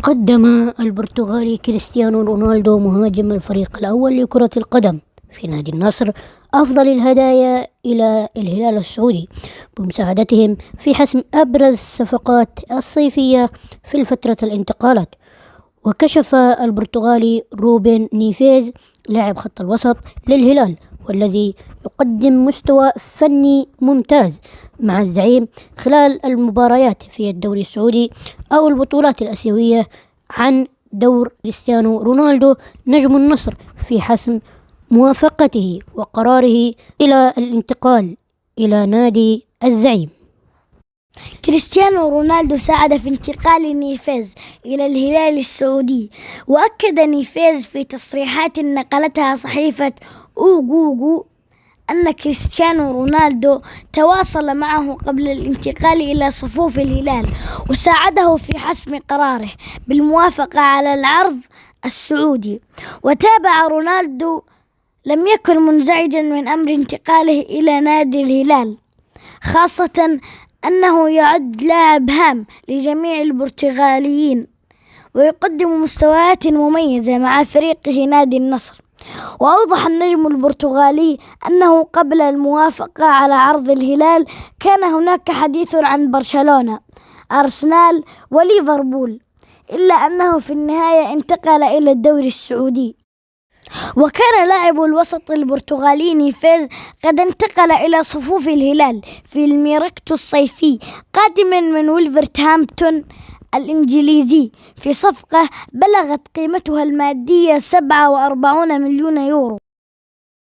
قدم البرتغالي كريستيانو رونالدو مهاجم الفريق الأول لكرة القدم في نادي النصر أفضل الهدايا إلى الهلال السعودي بمساعدتهم في حسم أبرز الصفقات الصيفية في الفترة الانتقالات. وكشف البرتغالي روبن نيفيز لاعب خط الوسط للهلال والذي يقدم مستوى فني ممتاز مع الزعيم خلال المباريات في الدوري السعودي أو البطولات الآسيوية عن دور كريستيانو رونالدو نجم النصر في حسم موافقته وقراره إلى الانتقال إلى نادي الزعيم. كريستيانو رونالدو ساعد في انتقال نيفيز إلى الهلال السعودي. وأكد نيفيز في تصريحات نقلتها صحيفة أوغوغو أن كريستيانو رونالدو تواصل معه قبل الانتقال إلى صفوف الهلال وساعده في حسم قراره بالموافقة على العرض السعودي. وتابع رونالدو لم يكن منزعجا من أمر انتقاله إلى نادي الهلال، خاصة أنه يعد لاعب هام لجميع البرتغاليين ويقدم مستويات مميزة مع فريقه نادي النصر. وأوضح النجم البرتغالي أنه قبل الموافقة على عرض الهلال كان هناك حديث عن برشلونة، أرسنال وليفربول، إلا أنه في النهاية انتقل إلى الدوري السعودي. وكان لاعب الوسط البرتغالي نيفيز قد انتقل إلى صفوف الهلال في الميركاتو الصيفي قادما من ولفرهامبتون الإنجليزي في صفقة بلغت قيمتها المادية 47 مليون يورو.